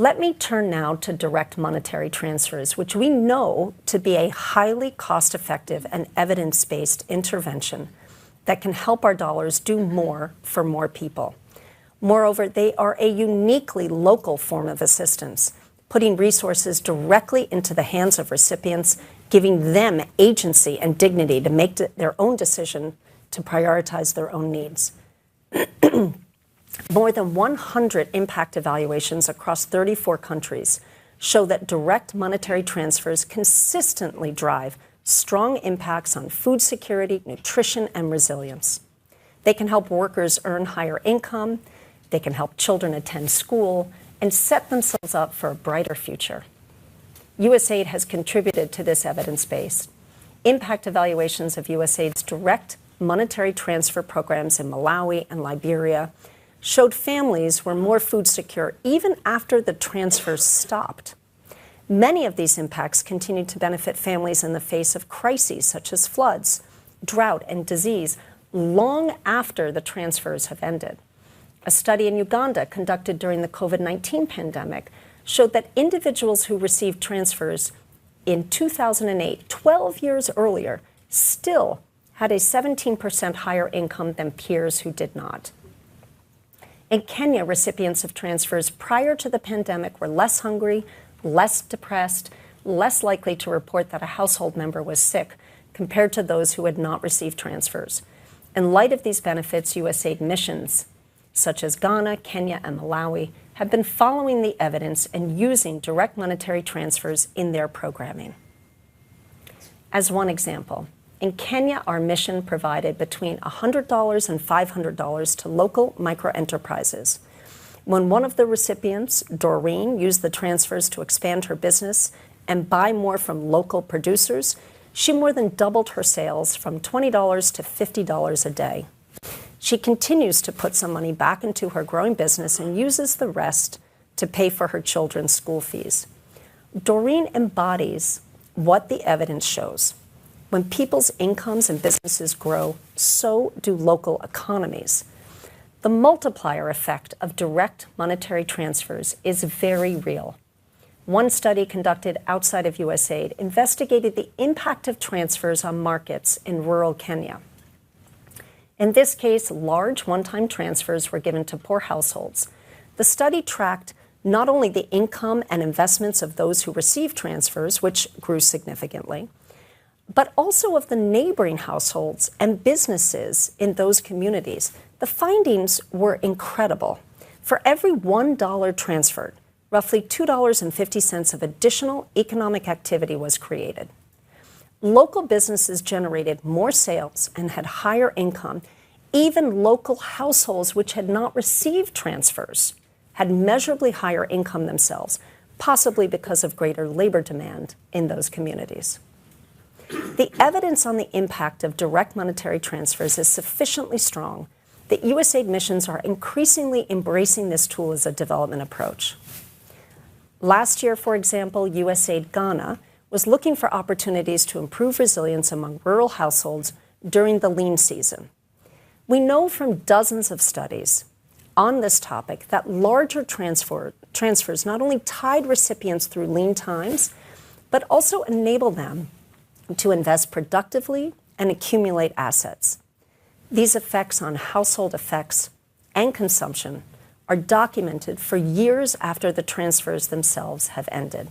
Let me turn now to direct monetary transfers, which we know to be a highly cost-effective and evidence-based intervention that can help our dollars do more for more people. Moreover, they are a uniquely local form of assistance, putting resources directly into the hands of recipients, giving them agency and dignity to make their own decision to prioritize their own needs. More than 100 impact evaluations across 34 countries show that direct monetary transfers consistently drive strong impacts on food security, nutrition, and resilience. They can help workers earn higher income, they can help children attend school, and set themselves up for a brighter future. USAID has contributed to this evidence base. Impact evaluations of USAID's direct monetary transfer programs in Malawi and Liberia showed families were more food secure even after the transfers stopped. Many of these impacts continue to benefit families in the face of crises such as floods, drought, and disease long after the transfers have ended. A study in Uganda conducted during the COVID-19 pandemic showed that individuals who received transfers in 2008, 12 years earlier, still had a 17% higher income than peers who did not. In Kenya, recipients of transfers prior to the pandemic were less hungry, less depressed, less likely to report that a household member was sick compared to those who had not received transfers. In light of these benefits, USAID missions, such as Ghana, Kenya, and Malawi, have been following the evidence and using direct monetary transfers in their programming. As one example, in Kenya, our mission provided between $100 and $500 to local microenterprises. When one of the recipients, Doreen, used the transfers to expand her business and buy more from local producers, she more than doubled her sales from $20 to $50 a day. She continues to put some money back into her growing business and uses the rest to pay for her children's school fees. Doreen embodies what the evidence shows. When people's incomes and businesses grow, so do local economies. The multiplier effect of direct monetary transfers is very real. One study conducted outside of USAID investigated the impact of transfers on markets in rural Kenya. In this case, large one-time transfers were given to poor households. The study tracked not only the income and investments of those who received transfers, which grew significantly, but also of the neighboring households and businesses in those communities. The findings were incredible. For every $1 transferred, roughly $2.50 of additional economic activity was created. Local businesses generated more sales and had higher income. Even local households which had not received transfers had measurably higher income themselves, possibly because of greater labor demand in those communities. The evidence on the impact of direct monetary transfers is sufficiently strong that USAID missions are increasingly embracing this tool as a development approach. Last year, for example, USAID Ghana was looking for opportunities to improve resilience among rural households during the lean season. We know from dozens of studies on this topic that larger transfers not only tied recipients through lean times, but also enabled them to invest productively and accumulate assets. These effects on household effects and consumption are documented for years after the transfers themselves have ended.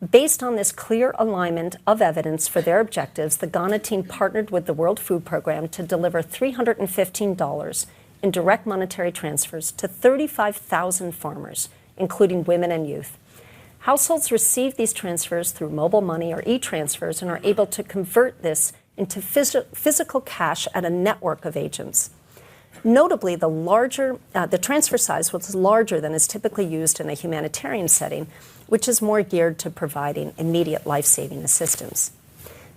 Based on this clear alignment of evidence for their objectives, the Ghana team partnered with the World Food Programme to deliver $315 in direct monetary transfers to 35,000 farmers, including women and youth. Households receive these transfers through mobile money or e-transfers and are able to convert this into physical cash at a network of agents. Notably, the transfer size was larger than is typically used in a humanitarian setting, which is more geared to providing immediate life-saving assistance.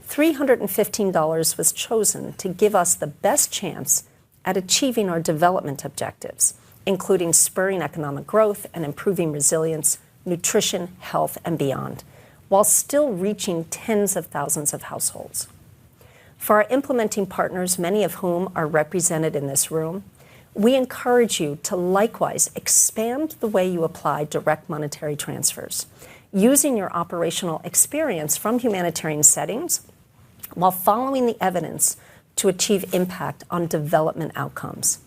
$315 was chosen to give us the best chance at achieving our development objectives, including spurring economic growth and improving resilience, nutrition, health, and beyond, while still reaching tens of thousands of households. For our implementing partners, many of whom are represented in this room, We encourage you to likewise expand the way you apply direct monetary transfers, using your operational experience from humanitarian settings while following the evidence to achieve impact on development outcomes.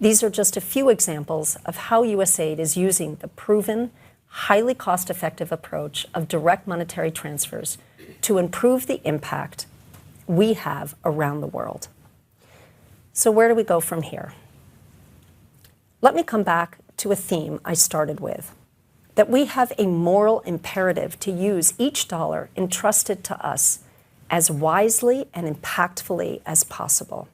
These are just a few examples of how USAID is using the proven, highly cost-effective approach of direct monetary transfers to improve the impact we have around the world. So where do we go from here? Let me come back to a theme I started with, that we have a moral imperative to use each dollar entrusted to us as wisely and impactfully as possible.